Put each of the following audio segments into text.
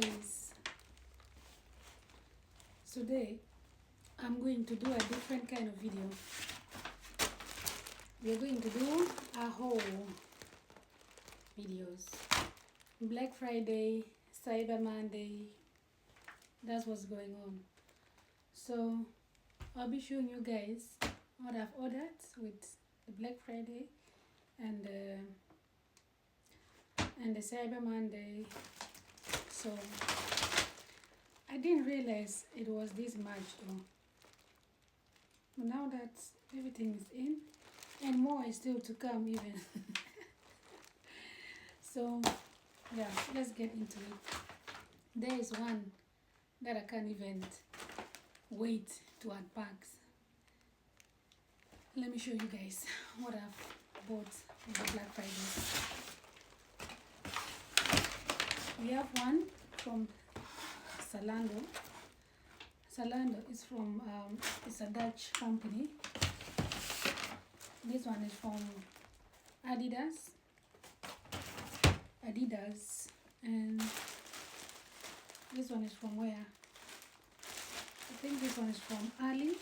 guys, today I'm going to do a different kind of video. We are going to do a haul videos. Black Friday, Cyber Monday, that's what's going on. So I'll be showing you guys what I've ordered with the Black Friday and the Cyber Monday. So I didn't realize it was this much though. But now that everything is in and more is still to come even. So yeah, let's get into it. There is one that I can't even wait to unpack. Let me show you guys what I've bought on the Black Friday. We have one from Zalando. Zalando is from it's a Dutch company. This one is from Adidas, and this one is from where? I think this one is from Ali.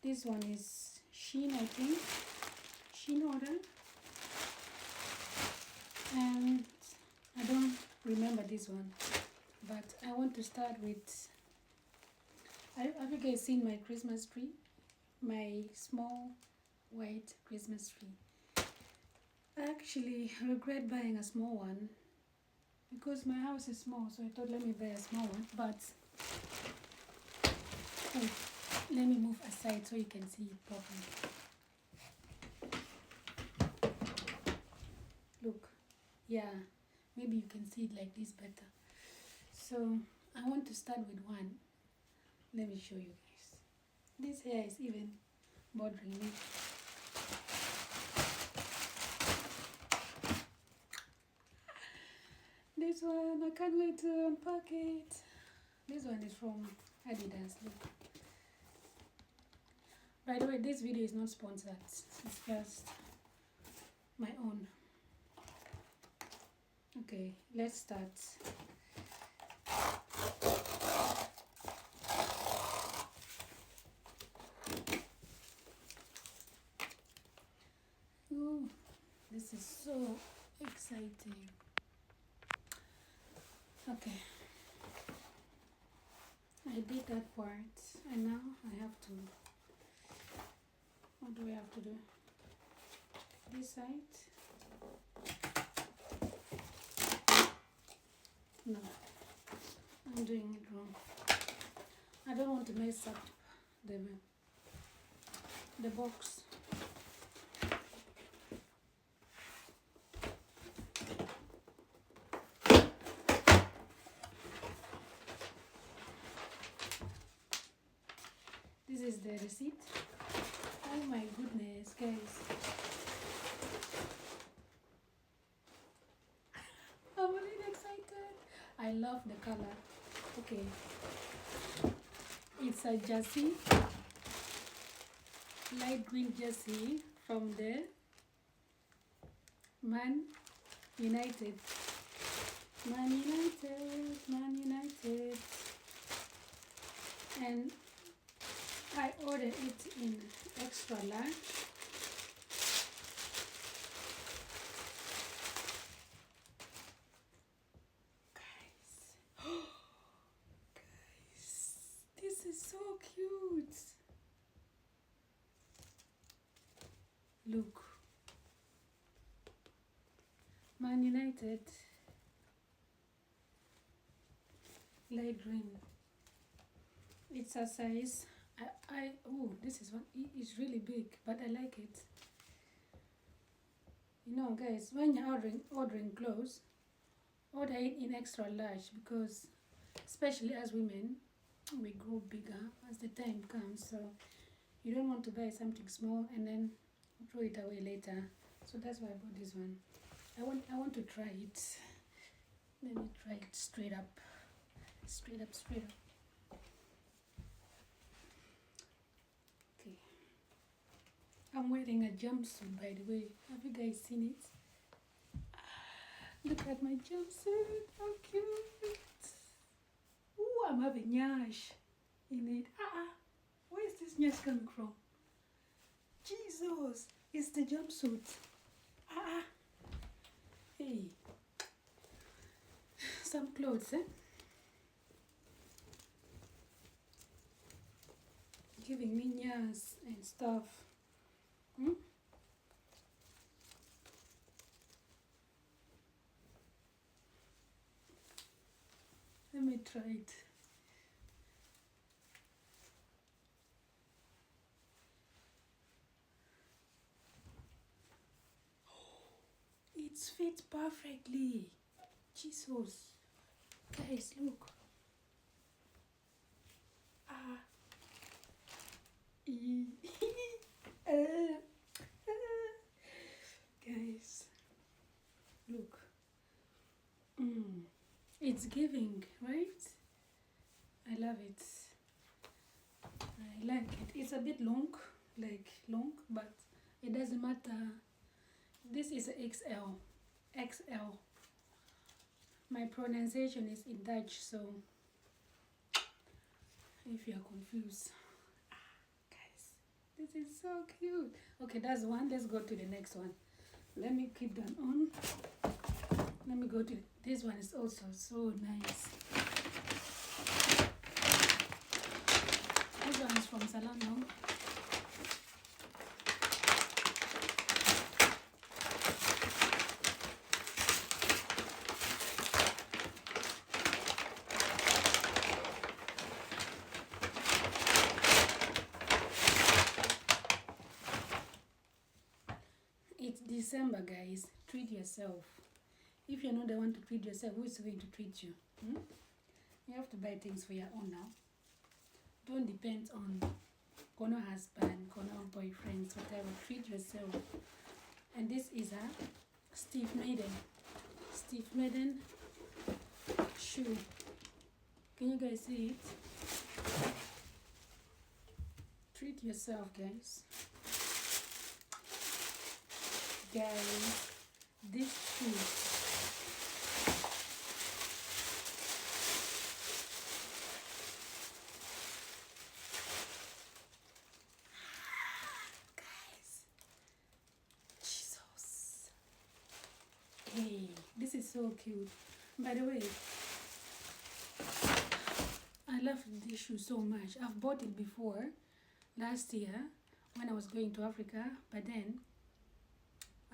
This one is Shein, I think. Shein order. And I don't remember this one, but I want to start with, have you guys seen my Christmas tree? My small white Christmas tree. I actually regret buying a small one because my house is small, so I thought let me buy a small one, but oh, let me move aside so you can see it properly. Look, yeah, maybe you can see it like this better. So I want to start with one. Let me show you guys. This hair is even bothering me. This one, I can't wait to unpack it. This one is from Adidas. Look. By the way, this video is not sponsored. It's just my own. Okay, let's start. Ooh, this is so exciting. Okay, I did that part, and now I have to, what do I have to do? This side? No, I'm doing it wrong. I don't want to mess up the box. This is the receipt. Oh my goodness, guys. I'm really excited. I love the color. Okay. It's a jersey. Light green jersey from the Man United. Man United. And I ordered it in extra large. Guys, this is so cute. Look, Man United, light green. It's a size. Oh, this is one. It's really big, but I like it. You know, guys, when you're ordering clothes, order it in extra large because, especially as women, we grow bigger as the time comes. So you don't want to buy something small and then throw it away later. So that's why I bought this one. I want to try it. Let me try it straight up. Okay. I'm wearing a jumpsuit, by the way. Have you guys seen it? Look at my jumpsuit. How cute. Ooh, I'm having nyash in it. Where is this nyash coming from? Jesus, it's the jumpsuit. Hey, some clothes, giving me nyash and stuff. Let me try it. It fits perfectly. Jesus. Guys, look. Guys, look. It's giving, right? I love it. I like it. It's a bit long, but it doesn't matter. This is a XL. XL. My pronunciation is in Dutch, so if you're confused. Guys, this is so cute. Okay, that's one. Let's go to the next one. Let me keep that on. Let me go to this one. Is also so nice. This one is from Salon. It's December, guys. Treat yourself. If you're not the one to treat yourself, who is going to treat you? You have to buy things for your own now. Don't depend on kono husband, kono boyfriends, whatever. Treat yourself. And this is a Steve Madden shoe. Can you guys see it? Treat yourself, guys. Guys, this shoe. Hey, this is so cute. By the way, I love this shoe so much. I've bought it before last year when I was going to Africa, but then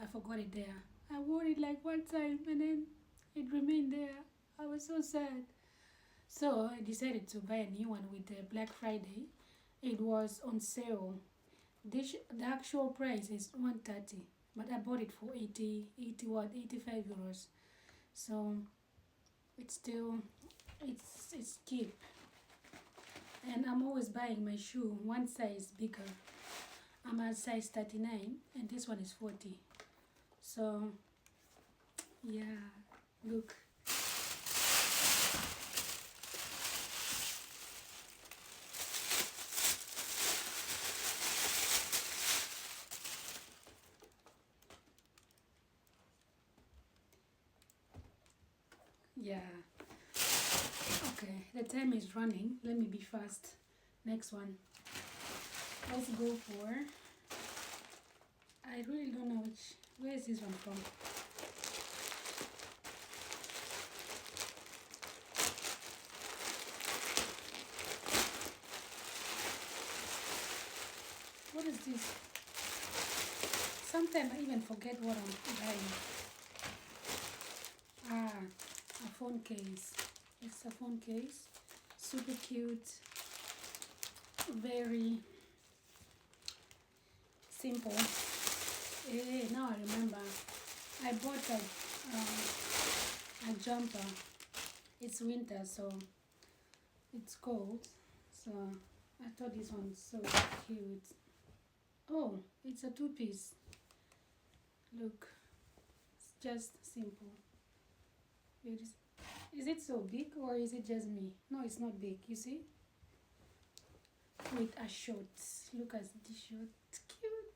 I forgot it there. I wore it like one time and then it remained there. I was so sad. So I decided to buy a new one with the Black Friday. It was on sale. The actual price is 130, but I bought it for 85 euros. So it's still, it's cheap. And I'm always buying my shoe one size bigger. I'm at size 39 and this one is 40. So yeah, look. Yeah. Okay, the time is running. Let me be fast. Next one. Let's go for, I really don't know where is this one from? What is this? Sometimes I even forget what I'm buying. A phone case. It's a phone case. Super cute. Very simple. Now I remember. I bought a jumper. It's winter, so it's cold. So I thought this one's so cute. Oh, it's a two-piece. Look, it's just simple. Is it so big or is it just me? No, it's not big. You see? With a short. Look at this short. It's cute.